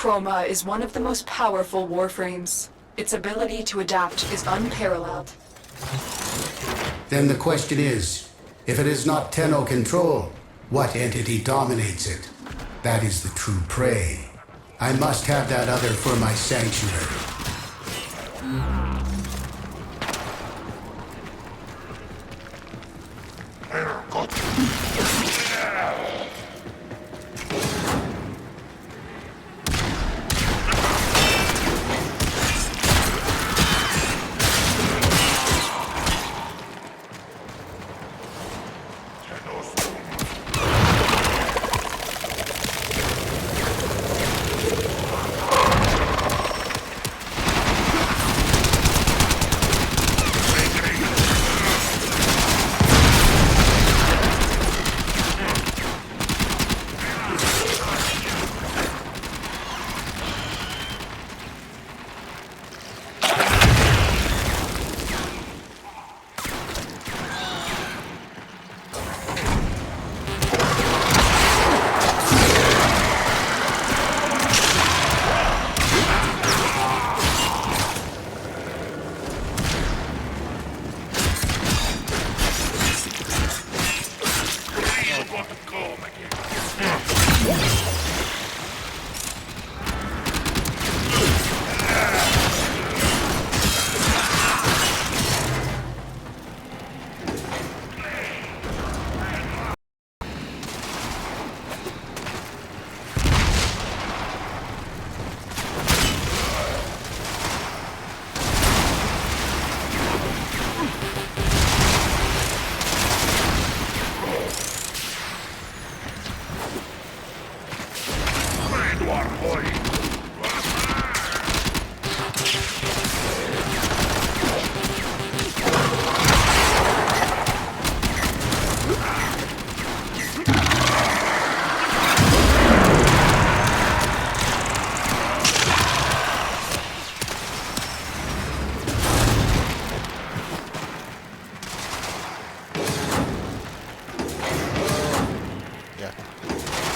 Chroma is one of the most powerful Warframes. Its ability to adapt is unparalleled. Then the question is, if it is not Tenno control, what entity dominates it? That is the true prey. I must have that other for my sanctuary.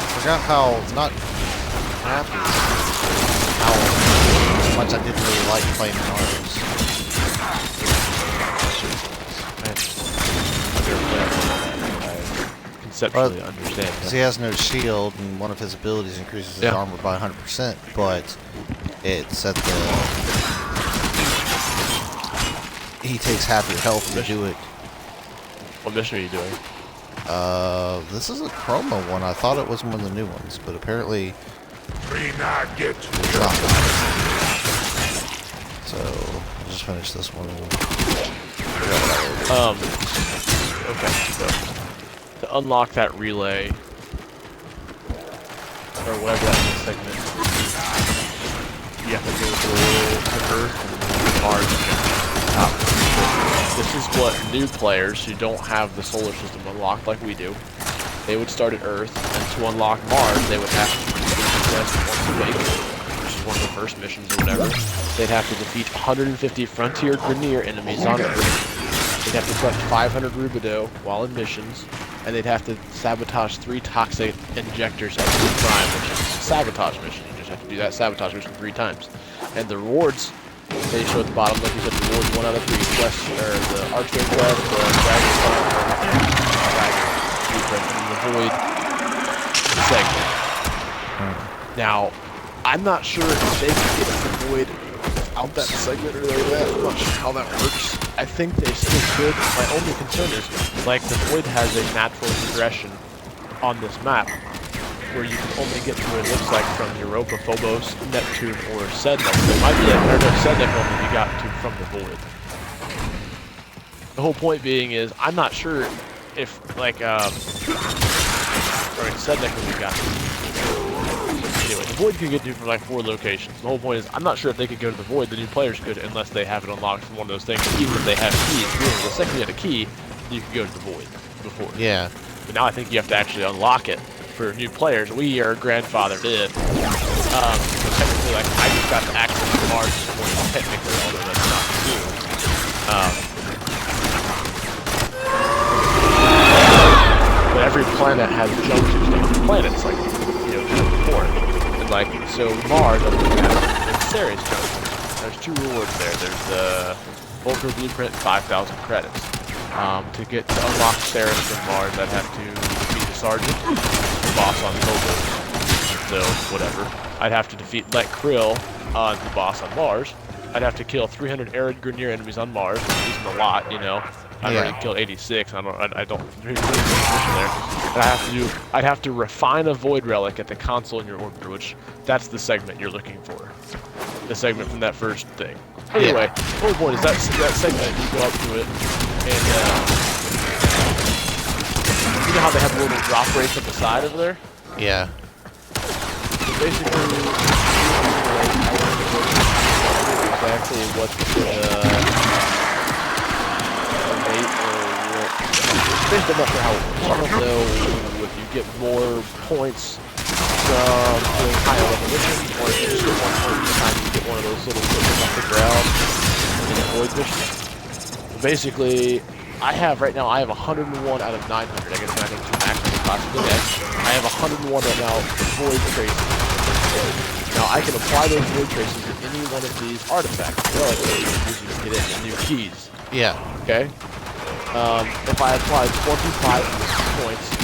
I forgot how not happy how much I didn't really like playing Mars. I conceptually understand. Because he has no shield, and one of his abilities increases his armor by 100%, but it's at the... He takes half your health to do it. What mission are you doing? This is a Chroma one. I thought it was one of the new ones, but apparently it's not. So, I'll just finish this one. Okay, so to unlock that relay, or whatever that segment, you have to go to Earth and Mars. This is what new players who don't have the solar system unlocked like we do, they would start at Earth, and to unlock Mars, they would have to complete the quest once a week, which is one of the first missions or whatever. They'd have to defeat 150 Frontier Grineer enemies on Earth. They'd have to collect 500 Rubidoux while in missions, and they'd have to sabotage 3 toxic injectors at the Prime, which is a sabotage mission. You just have to do that sabotage mission 3 times. And the rewards, they show at the bottom, like you said, rewards 1 out of 3 quests, or the Archway quest, the Dragon quest, and the Void segment. Now, I'm not sure if they can get the Void without that segment or like that. I'm not sure how that works. I think they still could. My only concern is, like, the Void has a natural progression on this map, where you can only get to it looks like from Europa, Phobos, Neptune, or Sedna. There might be a Sedna only you got to from the Void. The whole point being is, I'm not sure if, like, Sedna we got to. Anyway, the Void can get to from like 4 locations. The whole point is, I'm not sure if they could go to the Void, the new players could, unless they have it unlocked from one of those things. Even if they have keys, really, the second you had a key, you could go to the Void before. Yeah. But now I think you have to actually unlock it. For new players, we are grandfathered in. So technically, like, I just got to access to Mars this morning, technically, although that's not true. But every planet has junctions to other planets, like, you know, kind of before. And, like, so Mars, I'm looking at Ceres Junction. There's 2 rewards there. There's the Vulgar Blueprint, 5,000 credits. To unlock Ceres from Mars, I'd have to defeat the Sergeant, the boss on Phobos. So, whatever. I'd have to defeat Let Krill, the boss on Mars. I'd have to kill 300 Arid Grenier enemies on Mars, which isn't a lot, you know. I've already killed 86. I don't really there. And I'd have to refine a Void Relic at the console in your orbiter, which that's the segment you're looking for. The segment from that first thing. Anyway, the whole point is that segment, you go up to it, and you know how they have the little drop rates at the side over there? Yeah. So basically, exactly what the rate or basically I'm not sure how it works. I don't know if you get more points from doing higher level missions, or if you just get 1 point each time you get one of those little things off the ground in the void missions. Basically, I have 101 out of 900. I guess I think to max the possibly next. I have 101 right now void traces. Now I can apply those void traces to any one of these artifacts. Well, you can get in new keys. Yeah. Okay. If I apply 25 points, the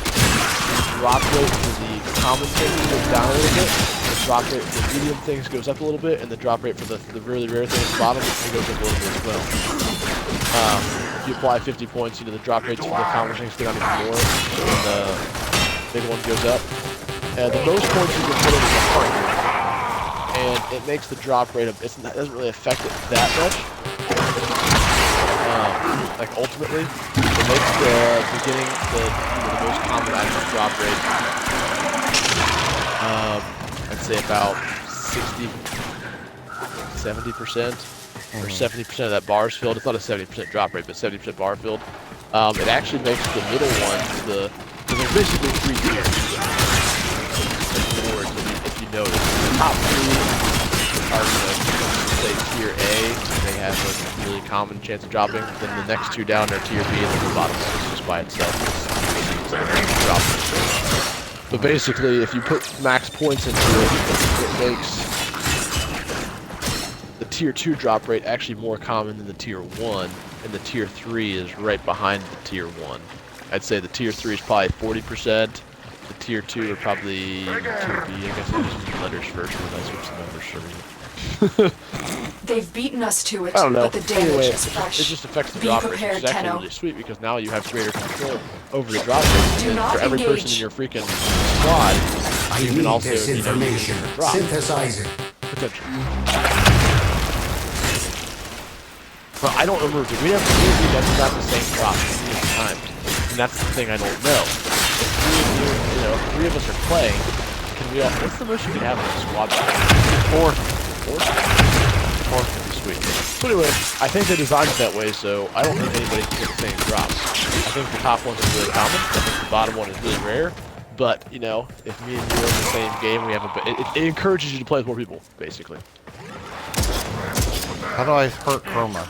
drop rate for the common things goes down a little bit. The drop rate for the medium things goes up a little bit, and the drop rate for the really rare things at the bottom it goes up a little bit as well. If you apply 50 points, the drop rates for the common things go down even more, and the big one goes up. The most points you can put in is 100, and it makes the drop rate it doesn't really affect it that much. Like ultimately, it makes the beginning the most common item drop rate. I'd say about 70%. Or 70% of that bars filled. It's not a 70% drop rate, but 70% bar filled. It actually makes the middle ones because there's basically 3 tiers. If you notice, the top 3 are say tier A. They have a really common chance of dropping. Then the next 2 down are tier B, and then the bottom 6 just by itself is dropping. But basically, if you put max points into it, it makes the tier 2 drop rate actually more common than the tier 1, and the tier 3 is right behind the tier 1. I'd say the tier 3 is probably 40%, the tier 2 are probably tier B. I guess I'll just use letters first, and then switch the numbers for me. They've beaten us to it, I don't know. but the damage Anyway, is fresh. it just affects the Be drop rate, which prepared, is actually Tenno. really sweet, because now you have greater control over the drop rate. Do And not for every person engage. in your freaking squad, I you can need also this information. drop Synthesize it. potential. But I don't remember if we never got the same drop at times, and that's the thing I don't know. If 3 of us are playing, can we all? What's the most you can have in a squad? 4. 4 would be sweet. So anyway, I think they designed it that way, so I don't think anybody can get the same drops. I think the top one is really common. I think the bottom one is really rare. But if me and you are in the same game, we have it encourages you to play with more people, basically. How do I hurt Chroma?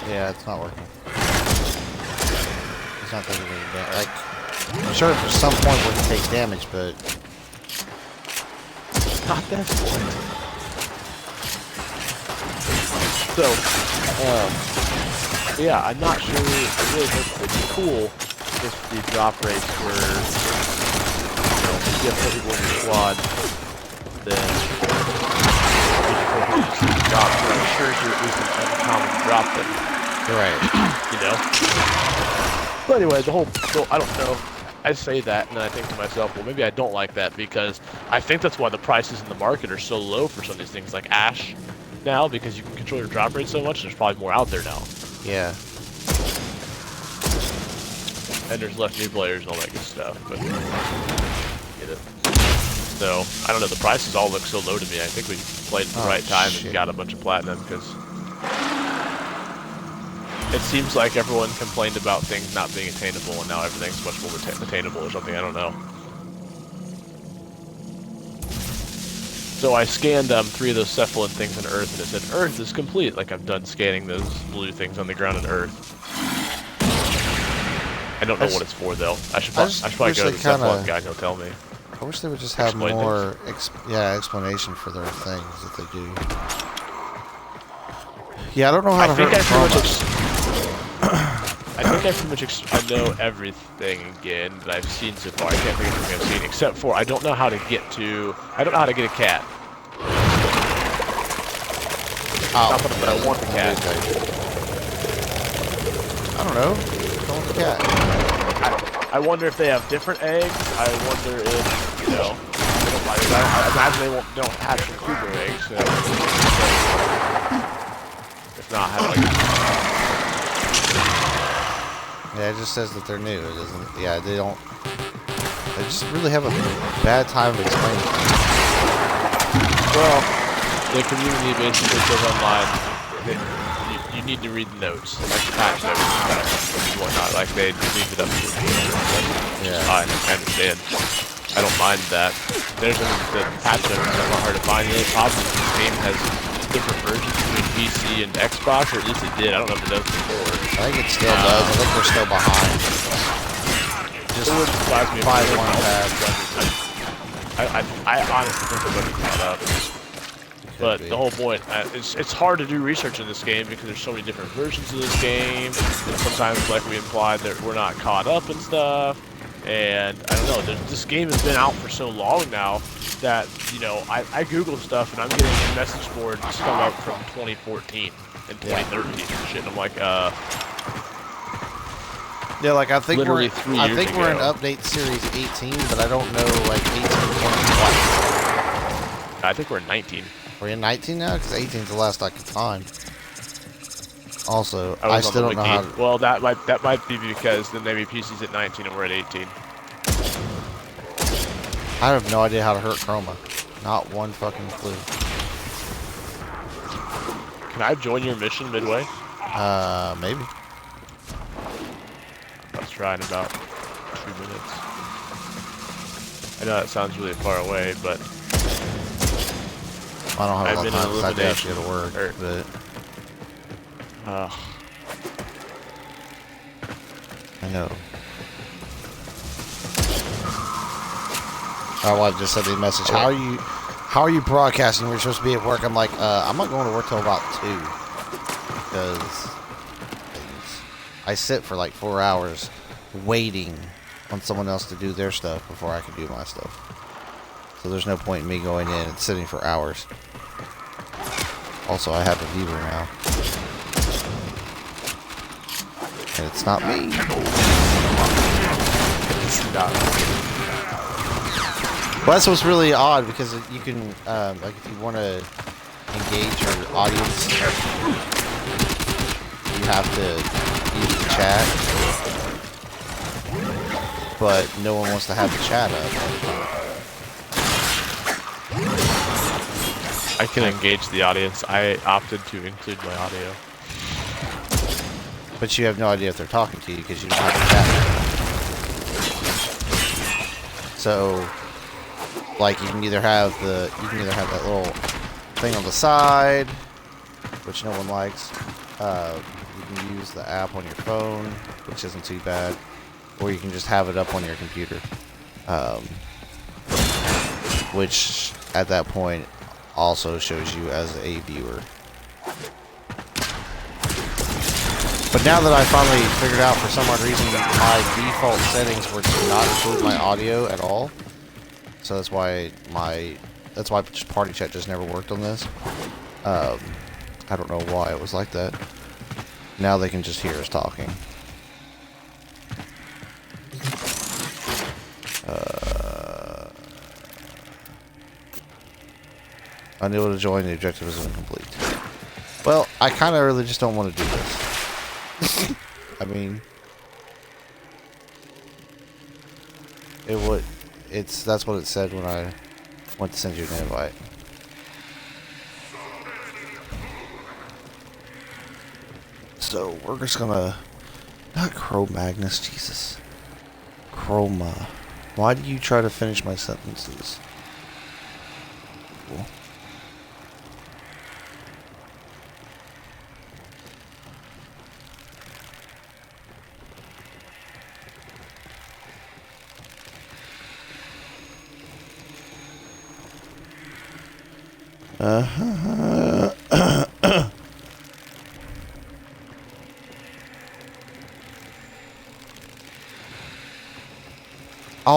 Yeah, it's not working. It's not taking any damage. Like, I'm sure at some point we can take damage, but Not that point. So, yeah, I'm not sure. I really think it would be cool if the drop rates were, if you have 4 people in your squad, then drop. So I'm sure you're at least an uncommon drop them. right. But anyway, so I don't know. I say that, and then I think to myself, well, maybe I don't like that, because I think that's why the prices in the market are so low for some of these things like Ash now, because you can control your drop rate so much. There's probably more out there now, Yeah. and there's less new players and all that good stuff. But get it. So I don't know. The prices all look so low to me. I think we played at the right time and got a bunch of platinum, because it seems like everyone complained about things not being attainable, and now everything's much more attainable or something. I don't know. So I scanned 3 of those cephalid things on Earth, and it said Earth is complete. Like, I'm done scanning those blue things on the ground on Earth. I don't know what it's for though. I should probably wish go to they the Cephalon kinda- guy and he'll tell me. I wish they would just have Explain more, explanation for their things that they do. Yeah, I don't know how to hurt Chroma. I think I pretty much I know everything again that I've seen so far. I can't think of everything I've seen except for I don't know how to get to. I don't know how to get a cat. Oh, Not that I want the cat. I don't know. Don't want the cat. I wonder if they have different eggs. I wonder if, you know, they don't, I imagine they don't hatch from cougar eggs. So if not, how do I Yeah, it just says that they're new. It doesn't. Yeah, they don't. They just really have a bad time of explaining things. Well, the community basically says online that you need to read the notes, like the patch notes and whatnot. Like they leave it up to you. Yeah. I understand. I don't mind that. There's the patch notes that are hard to find. The only problem is the game has different versions between PC and Xbox, or at least it did. I don't know if it does before. I think it still does. I think we're still behind. Just it would surprise me if buy it one was. tab. I honestly think it would be caught up. But the whole point, it's hard to do research in this game because there's so many different versions of this game. And sometimes, like we implied, that we're not caught up and stuff. And I don't know, this game has been out for so long now that, you know, I Google stuff and I'm getting message boards come up from 2014 and 2013 and shit. And I'm like, Yeah, like I think literally we're 3 years we're in ago. update series 18, but I don't know like 18 what. I think we're in 19. We're in 19 now because 18 is the last I could find. Also, I was on still the don't know wiki. how to. Well, that might be because then maybe PC's at 19 and we're at 18. I have no idea how to hurt Chroma. Not one fucking clue. Can I join your mission midway? Maybe. Let's try in about 2 minutes. I know that sounds really far away, but I don't have a I've lot of been time in because I do have to go to elimination, work, but I know. My wife just sent me a message. How are you broadcasting? We're supposed to be at work. I'm like, I'm not going to work till about 2 because I sit for like 4 hours waiting on someone else to do their stuff before I can do my stuff. So there's no point in me going in and sitting for hours. Also, I have a viewer now. And it's not me. Well, that's what's really odd because you can, like, if you want to engage your audience, you have to use the chat. But no one wants to have the chat up. I can engage the audience. I opted to include my audio. But you have no idea if they're talking to you because you don't have the chat. So, like, you can either have that little thing on the side, which no one likes. You can use the app on your phone, which isn't too bad, or you can just have it up on your computer, which at that point also shows you as a viewer. But now that I finally figured out, for some odd reason, my default settings were to not include my audio at all. So that's why just party chat just never worked on this. I don't know why it was like that. Now they can just hear us talking. Unable to join, the objective is incomplete. Well, I kind of really just don't want to do this. I mean, that's what it said when I went to send you an invite. So we're just gonna, not Cro-Magnus, Jesus. Chroma. Why do you try to finish my sentences? Cool. Oh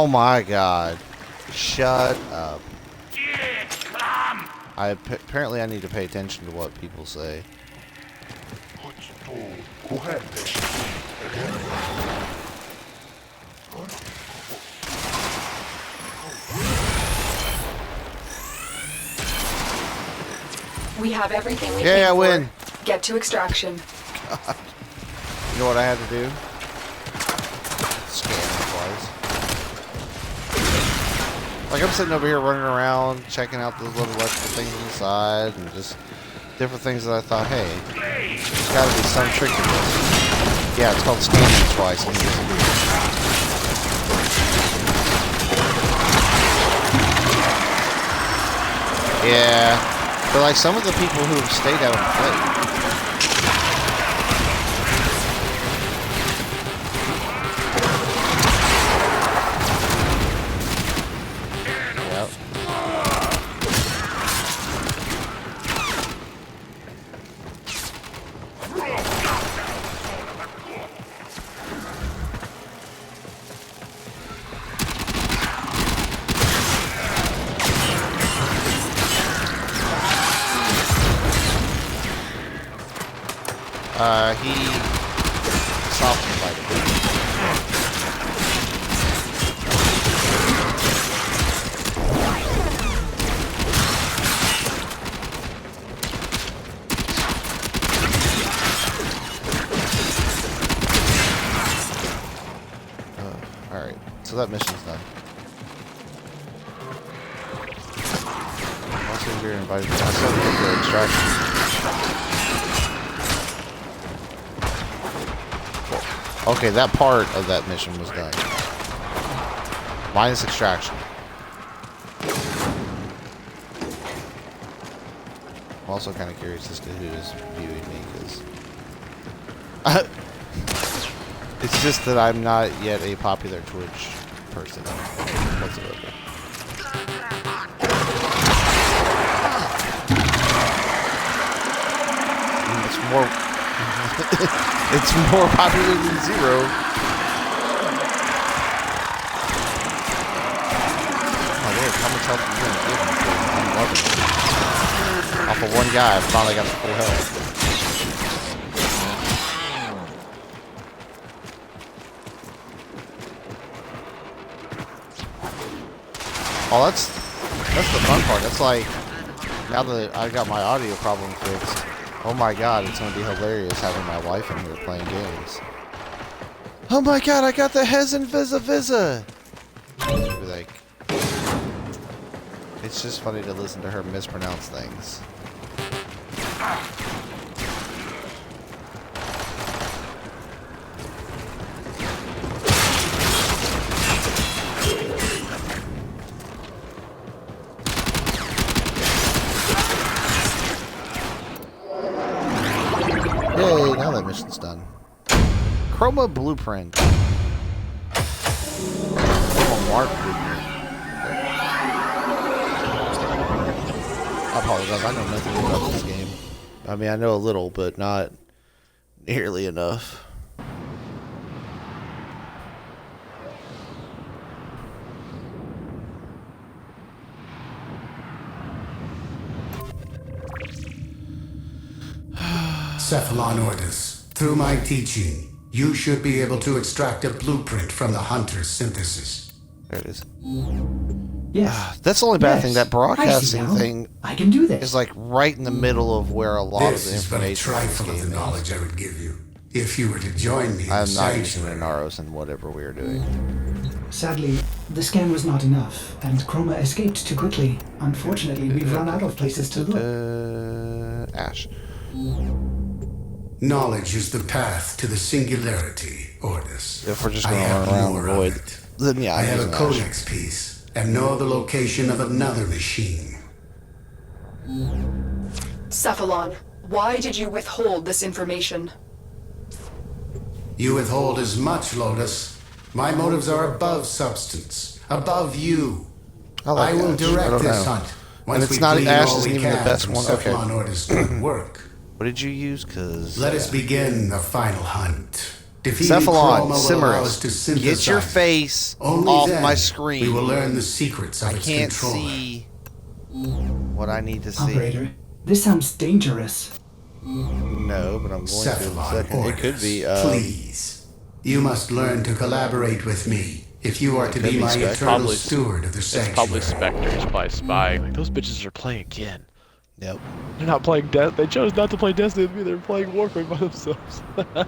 my god. Shut up. Apparently I need to pay attention to what people say. We have everything we Yeah, came I for. win. Get to extraction. You know what I had to do? Scan twice. Like I'm sitting over here running around, checking out those little electrical things inside, and just different things that I thought, hey, there's got to be some trick to this. Yeah, it's called scanning twice. Yeah. But like some of the people who have stayed out and played. Yep. He softened quite a bit. Alright, so that mission's done. Also, you're invited to the extraction. Okay, that part of that mission was done. Minus extraction. I'm also kind of curious as to who is viewing me, because it's just that I'm not yet a popular Twitch person whatsoever. It's more. It's more popular than zero. Oh, Lord, how much health are you going to give me? I'm loving it. Off of one guy, I finally got the full health. Oh, that's the fun part. That's like, now that I got my audio problem fixed, oh my god, it's going to be hilarious having my wife in here playing games. Oh my god, I got the Hezen Visa! Be like, it's just funny to listen to her mispronounce things. Yay, now that mission's done. Chroma Blueprint. Chroma Mark Blueprint. I apologize, I know nothing about this game. I mean, I know a little, but not nearly enough. Cephalon Ordis, through my teaching, you should be able to extract a blueprint from the hunter's synthesis. There it is. Yes. That's the only bad thing. That I see broadcasting now. thing I can do this. is like right in the middle of where a lot This of the is but a information in this trifle of game the is. knowledge I would give you if you were to join me in the I'm not using the sanctuary. Naros in whatever we are doing. Sadly, the scan was not enough, and Chroma escaped too quickly. Unfortunately, we've run out of places to look. Ash. Knowledge is the path to the singularity, Ordis. If we're just I going to have run around more the of void, it. then yeah, I I'm have a using Ash. codex piece and know the location of another machine. Cephalon, why did you withhold this information? You withhold as much, Lotus. My motives are above substance, above you. I like I will Ash. I direct don't this know. hunt Once it's we not- glean Ash all isn't we even the can best from one, okay. Cephalon Order's good work, What did you use? Cause let us begin the final hunt. Defeating Cephalon, Chroma will allow us to Cimerus, synthesize. get your face Only off then my we screen. will learn the secrets of I its can't controller. see what I need to see. Operator, this sounds dangerous. No, but I'm going to in a Cephalon second. It Orders, could be. please. You must learn to collaborate with me if you are to Could be be my Spectre. eternal Probably- steward of the It's probably sanctuary. Spectre. He's probably spying. Like, those bitches are playing again. Yep. They're not playing Death. They chose not to play Destiny with me. They're playing Warframe by themselves. I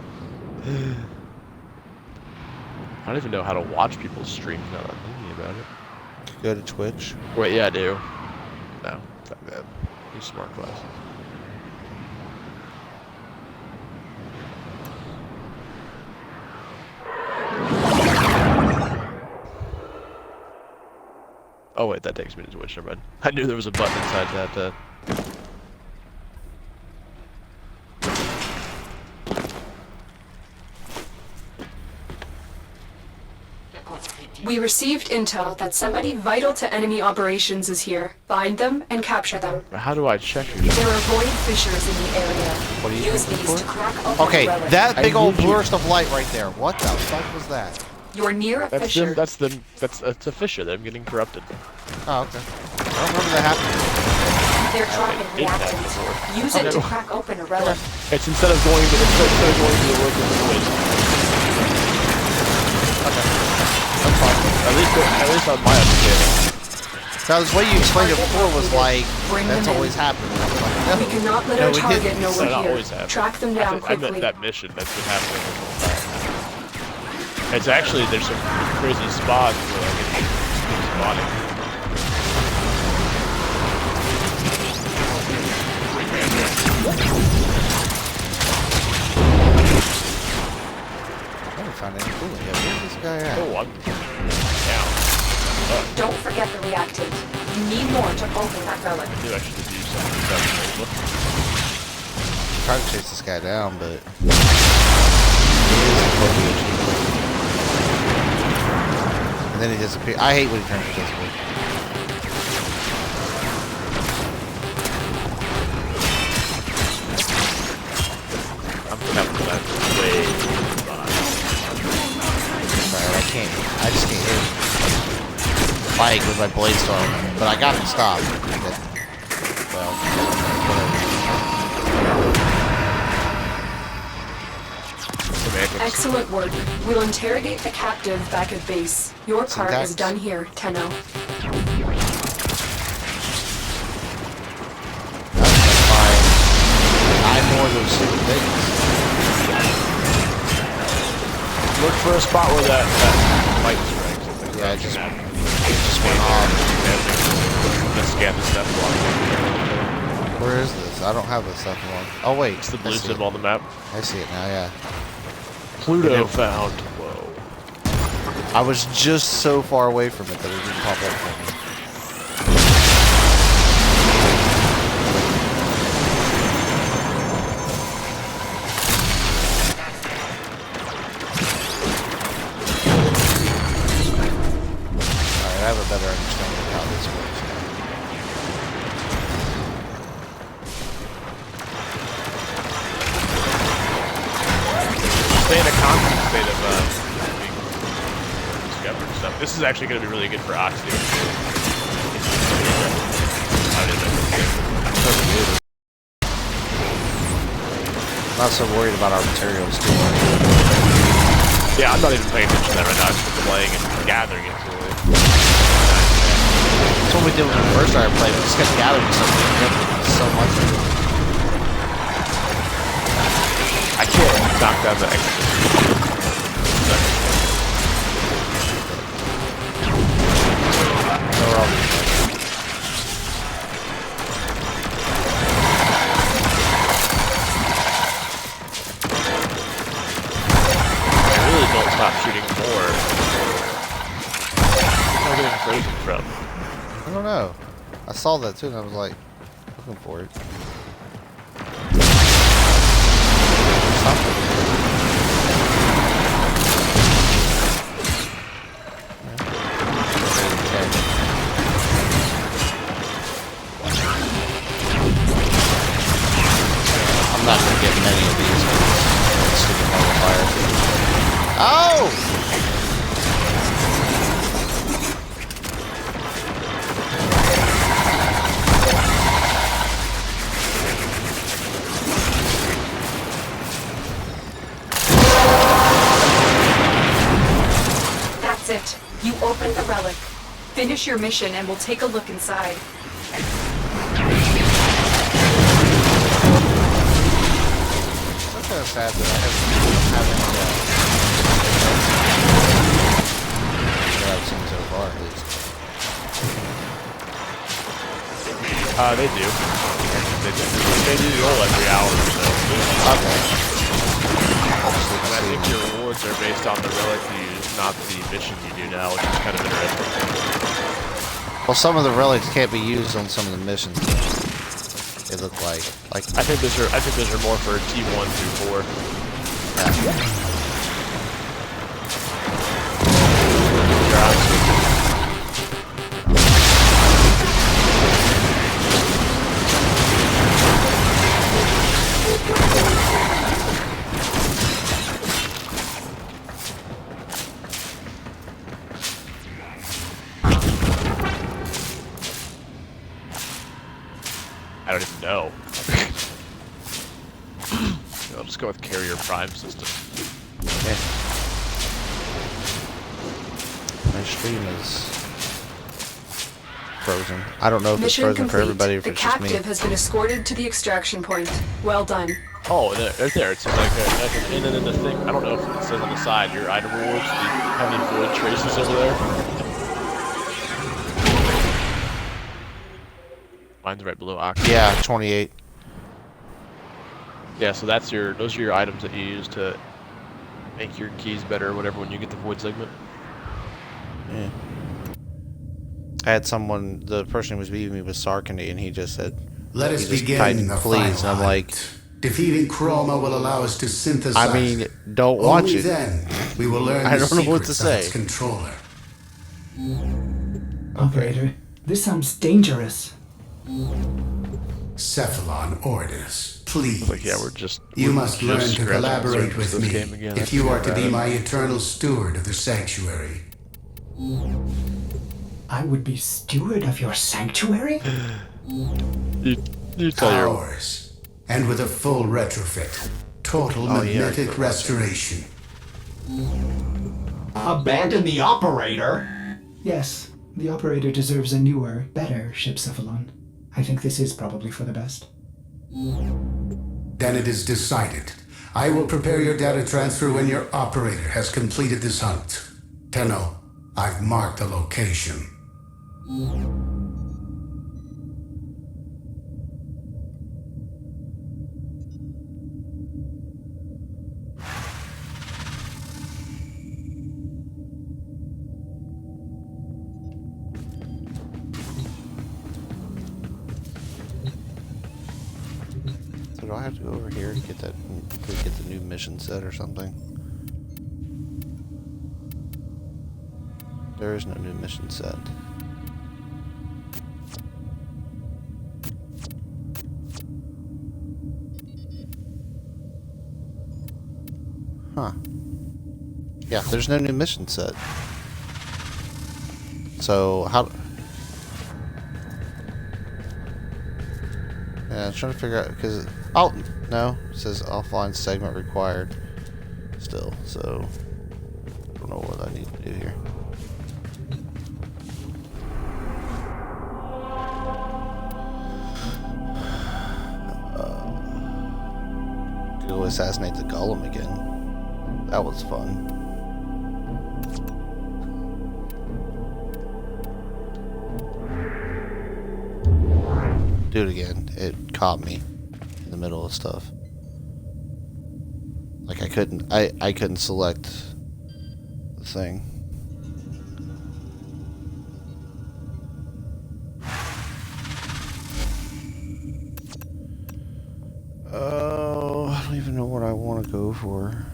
don't even know how to watch people's streams now that I'm thinking about it. Go to Twitch. Wait, yeah, I do. No, fuck that. Use smart glasses. Oh wait, that takes me to Twitch. Never mind. I knew there was a button inside that. We received intel that somebody vital to enemy operations is here. Find them and capture them. How do I check who? There are void fissures in the area. What are you Use looking these for? to crack open Okay, the relic. that big I old need you- burst of light right there. What the fuck was that? You're near a That's fissure. them. That's them. That's a fissure. Them getting corrupted. Oh, okay. I don't remember that happening. They're trapping did that reactants. Use it to crack open a relic. It's instead of going to the local village. That's fine. At least on my understanding. Because the way you explained it before was like, Bring that's them in. always happened. I was like, We no. cannot let No, our we target didn't. know That's we're not here. always happening. Track them down I meant quickly. that mission. That's been happening the whole time. It's actually there's some crazy spots where like it's spawning. I haven't found any coolant yet. Where's this guy at? Oh, I'm down. Don't forget the reactant. You need more to open that relic. I do actually do something. Tried to chase this guy down, but and then he disappeared. I hate when he turns invisible. I'm coming back way behind. Sorry, I can't. I just can't hit Spike with my blade storm, but I got him stopped. Well, Semantics. Excellent work. We'll interrogate the captive back at base. Your part Syntax. is done here, Tenno. that's fine. I'm more of those stupid things. Look for a spot where that light strikes. Yeah, it just went off. Let's scan the stuff block. Where is this? I don't have this stuff on. Oh wait, It's the I blue see symbol on the map. it. I see it now. Yeah. Pluto found. Whoa. I was just so far away from it that it didn't pop up for me. Alright, I have a better understanding of how this works now. Stay in a constant state of being discovered and stuff. This is actually going to be really good for Oxy. I didn't know. I'm not so worried about our materials too much. Yeah, I'm not even paying attention to that right now. I'm just playing and gathering it. That's what we did when we first started playing. We just kept gathering something. So much. I can't knock down the extra. So we're all I really don't stop shooting more. Where am I getting frozen from? I don't know. I saw that too and I was like, looking for it. Stop it. Yeah. You opened the relic. Finish your mission and we'll take a look inside. It's kind of sad that I don't have any that I've seen so far, at least. They do. They do roll every hour or so. Okay. And I think your rewards are based on the relic you use, not the mission you do now, which is kind of interesting. Well, some of the relics can't be used on some of the missions. They look like I think those are more for T1 through 4. I don't even know. I'll just go with carrier prime system. Yeah. My stream is frozen. I don't know if Mission it's frozen for complete. everybody or if The it's just me. captive has been escorted to the extraction point. Well done. Oh, right there. It's like an in and in the thing. I don't know if it says on the side your item rewards. Do you have any void traces over there? Mine's right below Ox. Yeah, 28. Yeah, so those are your items that you use to make your keys better or whatever when you get the void segment. Yeah. I had someone, the person who was beating me was Sarkany, and he just said, Let us he just begin typed, the please, final and I'm like, hunt. Defeating Chroma will allow us to synthesize. I mean, don't watch Only it. then we will learn I the don't know what to secrets of its say. controller. Operator, this sounds dangerous. Cephalon orders, please. Like, yeah, we're just. You we're must just learn to scratching the collaborate surface with of this me game again. if you are to be my eternal steward of the sanctuary. I would be steward of your sanctuary? You tell your. Ours. And with a full retrofit. Total Oh, yeah, magnetic restoration. Abandon the operator? Yes, the operator deserves a newer, better ship Cephalon. I think this is probably for the best. Then it is decided. I will prepare your data transfer when your operator has completed this hunt. Tenno, I've marked the location. So do I have to go over here to get that, to get the new mission set or something? There is no new mission set. Huh. Yeah, there's no new mission set. So, how... Yeah, I'm trying to figure out, because... Oh, no. It says offline segment required. Still, so... I don't know what I need to do here. Go assassinate the golem again. That was fun. Do it again. It caught me in the middle of stuff. Like I couldn't select the thing. Oh, I don't even know what I want to go for.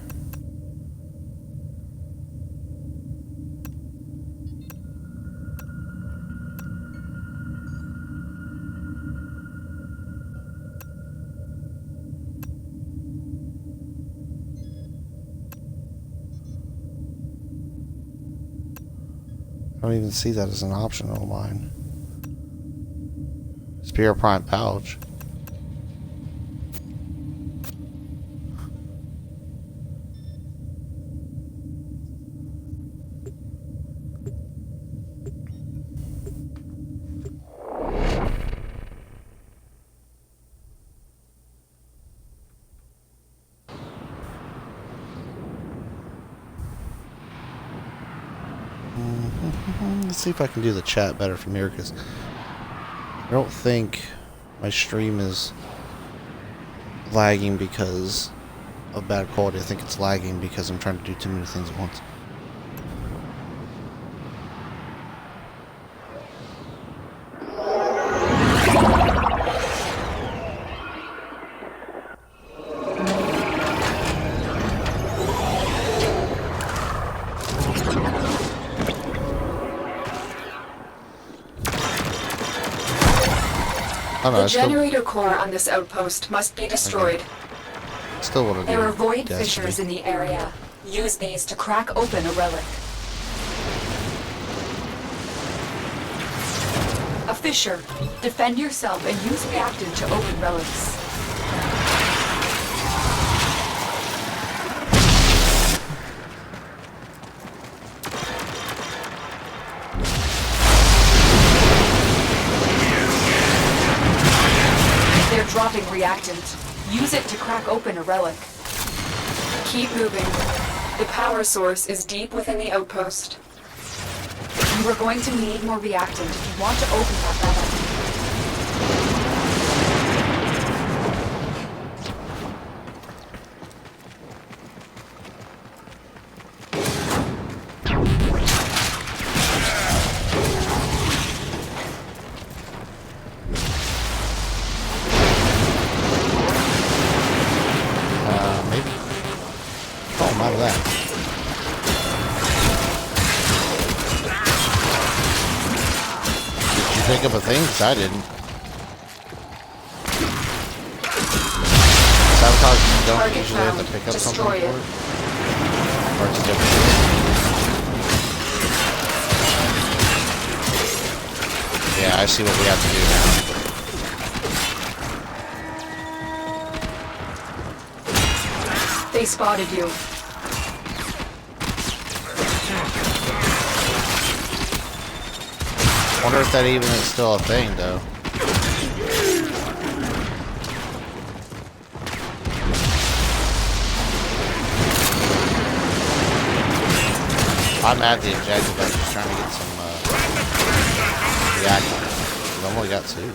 I don't even see that as an option on mine. Spear Prime Pouch. Let's see if I can do the chat better from here, because I don't think my stream is lagging because of bad quality. I think it's lagging because I'm trying to do too many things at once. Oh, no, The generator core on this outpost must be destroyed. Still want to do. There are void Destiny. fissures in the area. Use these to crack open a relic. A fissure. Defend yourself and use reactant to open relics. They're dropping reactant. Use it to crack open a relic. Keep moving. The power source is deep within the outpost. You are going to need more reactant if you want to open that relic. Maybe. Oh, I'm out of that. Did you pick up a thing? 'Cause I didn't. Sabotage, you don't Target usually have to found. pick up something Destroy for it. it. Or it's a different thing. Yeah, I see what we have to do now. They spotted you. Wonder if that even is still a thing, though. I'm at the objective. I'm just trying to get some reactions. I've only got 2.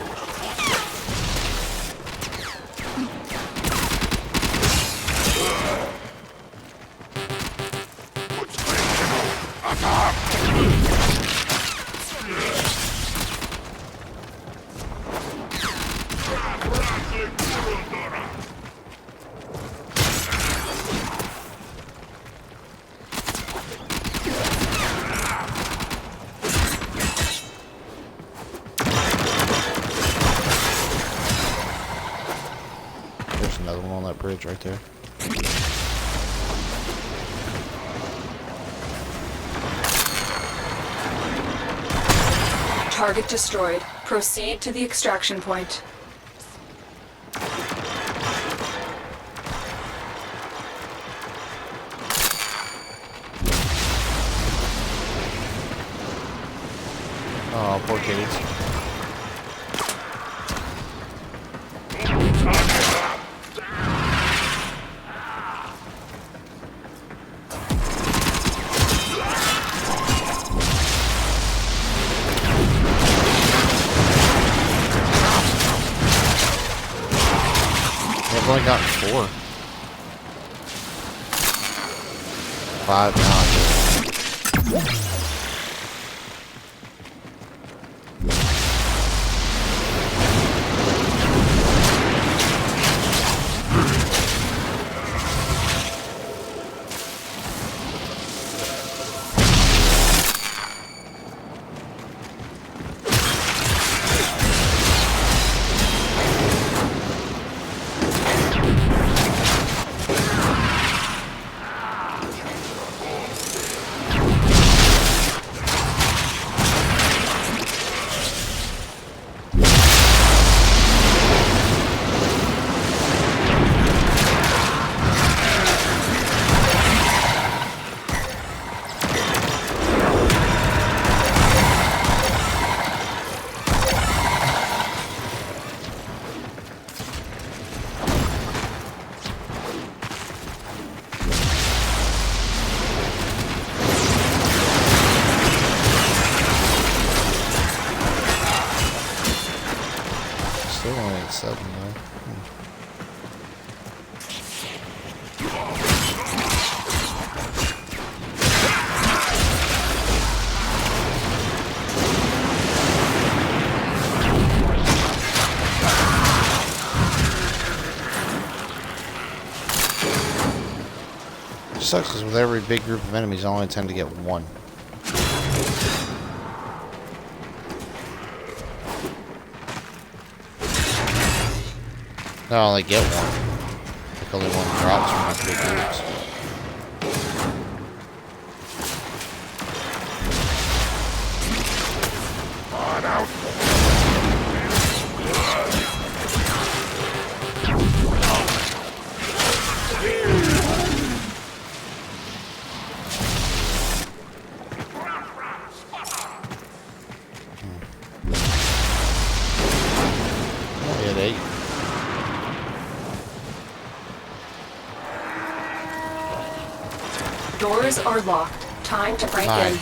There's another one on that bridge right there. Target destroyed. Proceed to the extraction point. Oh, poor kitties. I've only got 4. 5 now, I guess. 7 though. It sucks because with every big group of enemies, I only tend to get one. I only get one. Like only one drops from my big groups. On out. Hit 8. Doors are locked. Time to break 9. in.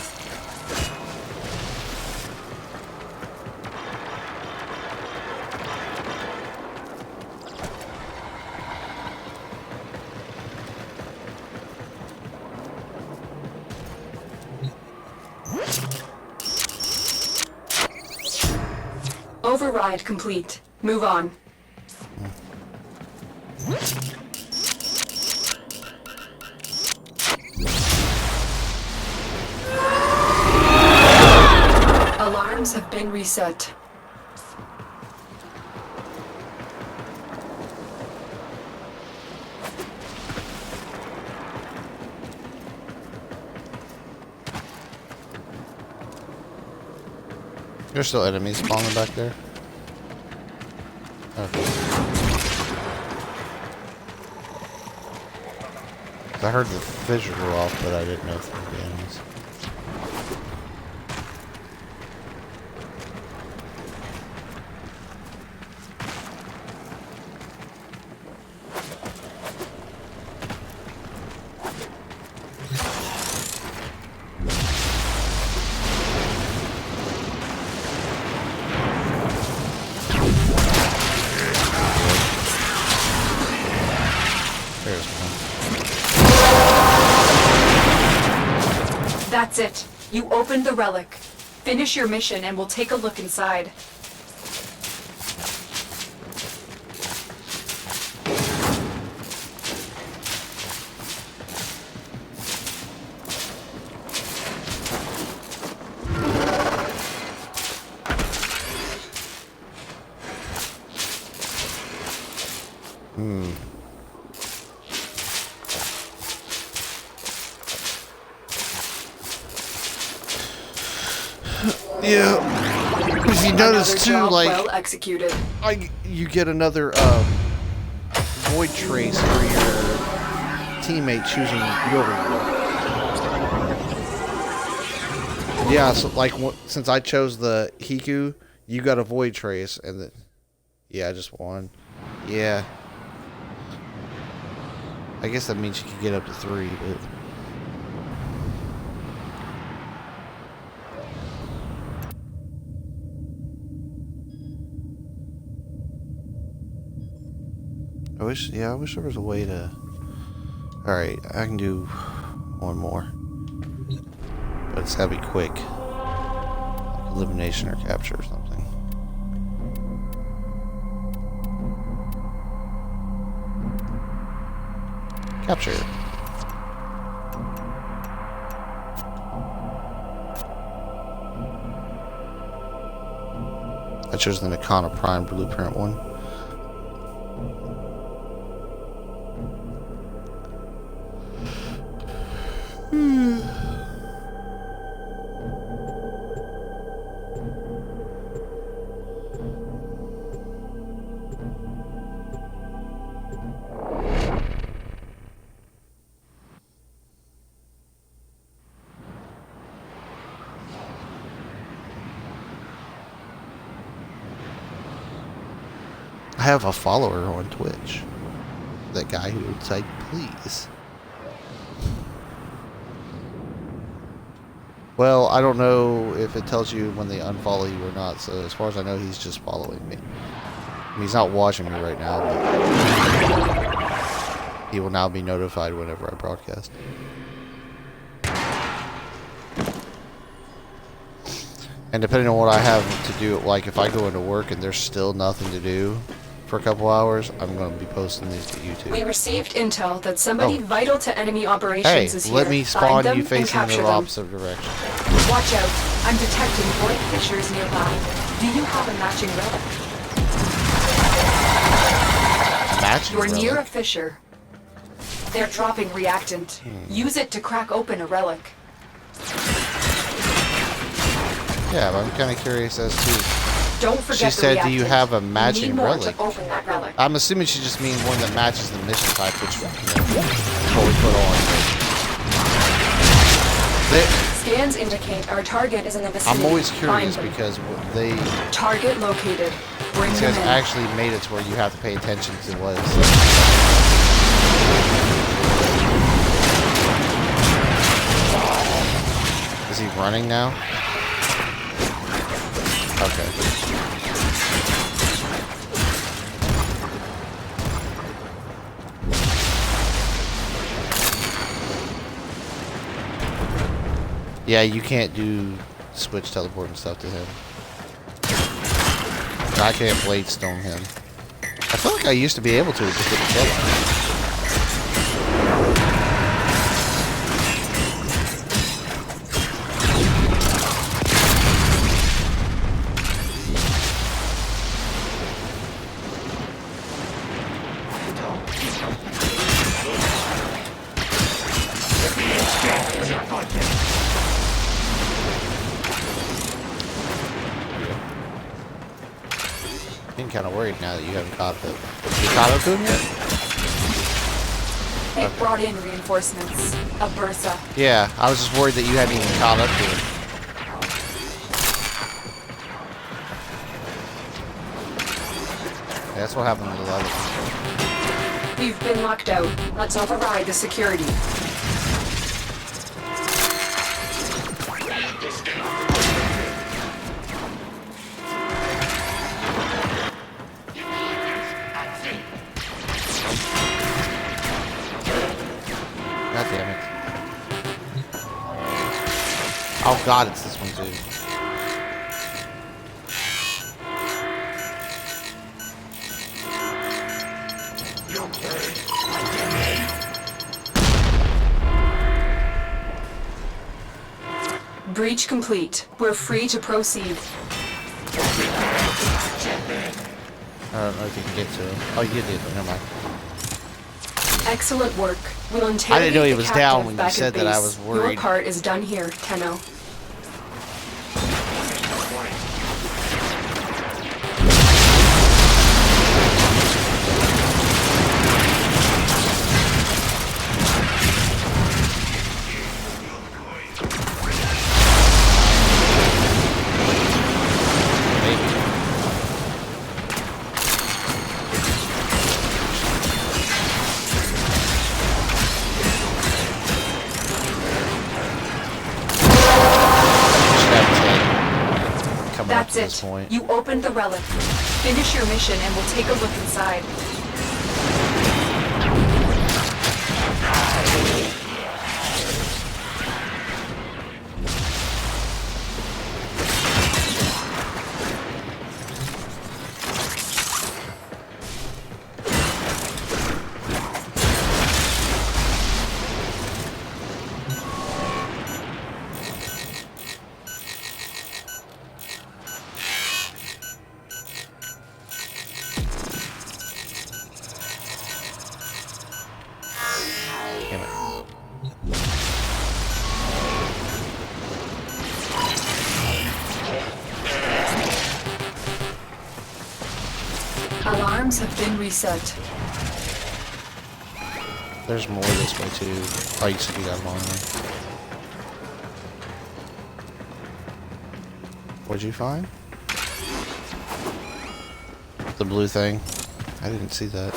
Override complete. Move on. Alarms have been reset. There's still enemies spawning back there. Okay. I heard the fissure go off, but I didn't know if there would be enemies. There's one. That's it. You opened the relic. Finish your mission and we'll take a look inside. Yeah. If you notice Another too, job like well executed. you get another void trace for your teammate choosing your reward. Yeah, so like since I chose the Hiku, you got a void trace, and the yeah, just one. Yeah. I guess that means you could get up to 3, but. I wish there was a way to... Alright, I can do one more. But it's gotta be quick. Like elimination or capture or something. Capture. I chose the Nikana Prime Blueprint one. I have a follower on Twitch. That guy who would type please. Well, I don't know if it tells you when they unfollow you or not, so as far as I know, he's just following me. He's not watching me right now, but he will now be notified whenever I broadcast. And depending on what I have to do, like if I go into work and there's still nothing to do for a couple hours, I'm going to be posting these to YouTube. We received intel that somebody vital to enemy operations Hey, is here. let me Find spawn them you and facing capture the them. opposite direction. Watch out. I'm detecting void fissures nearby. Do you have a matching relic? Matching You're near a relic? fissure. They're dropping reactant. Use it to crack open a relic. Yeah, but I'm kind of curious as to... Don't forget She the said, do reactant. you have a You matching need more relic? to open that relic. I'm assuming she just means one that matches the mission type, which, you know, what we put on. Scans indicate our target is in the vicinity. I'm always Find curious them. because they... Target located. Bring These them guys in. actually made it to where you have to pay attention to what it says. Is he running now? Okay. Yeah, you can't do switch teleport and stuff to him. I can't blade stone him. I feel like I used to be able to, just didn't kill him. I'm kind of worried now that you haven't caught up. You caught up to him yet? They've brought in reinforcements. A Bertha. Yeah, I was just worried that you hadn't even caught up to him. Yeah, that's what happened to the other one. We've been locked out. Let's override the security. God damn it. Oh god, it's this one too. Breach complete. We're free to proceed. I don't know if you can get to him. Oh, you did, but never mind. Excellent work. We'll I interrogate didn't know he the was captive down when you back at said that. I base. was worried. Your part is done here, Tenno. Maybe. Should have 10 coming up That's to this it. point. You opened the relic. Finish your mission and we'll take a look inside. Damn it. Alarms have been reset. There's more this way too. Oh, you said you got them on there. What'd you find? The blue thing? I didn't see that.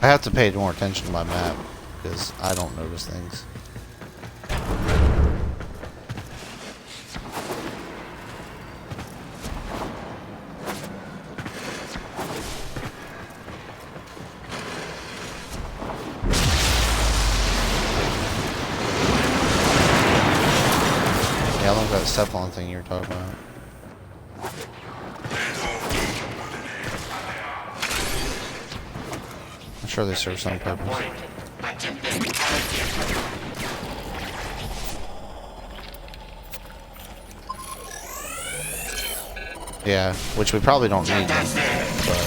I have to pay more attention to my map because I don't notice things. how long's that Cephalon thing you were talking about? I'm sure they serve some purpose. Yeah, which we probably don't need them, but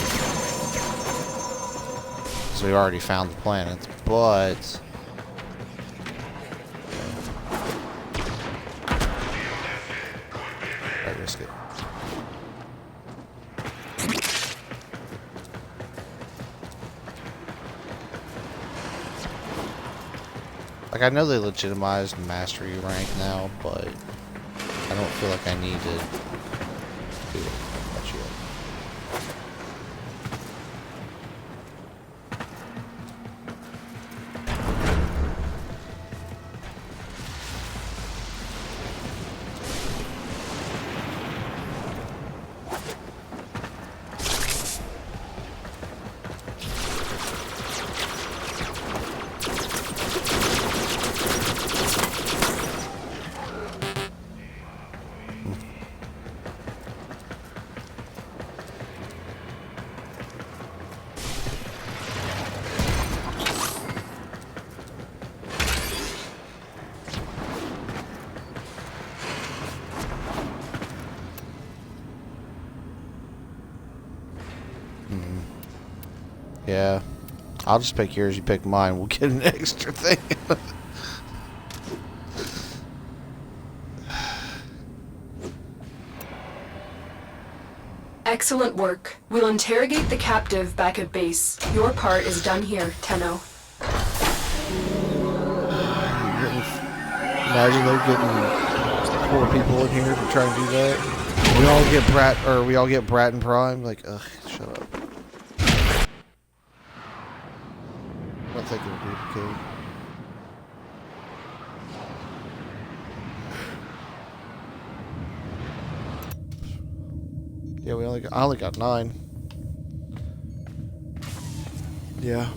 so we already found the planets, but I risk it. Like, I know they legitimized mastery rank now, but I don't feel like I need to do it much yet. Yeah. I'll just pick yours, you pick mine. We'll get an extra thing. Excellent work. We'll interrogate the captive back at base. Your part is done here, Tenno. Imagine they're getting 4 people in here to try and do that. We all get Brat and Prime. Like, ugh, shut up. I'm thinking of duplicate. Yeah, I only got 9. Yeah.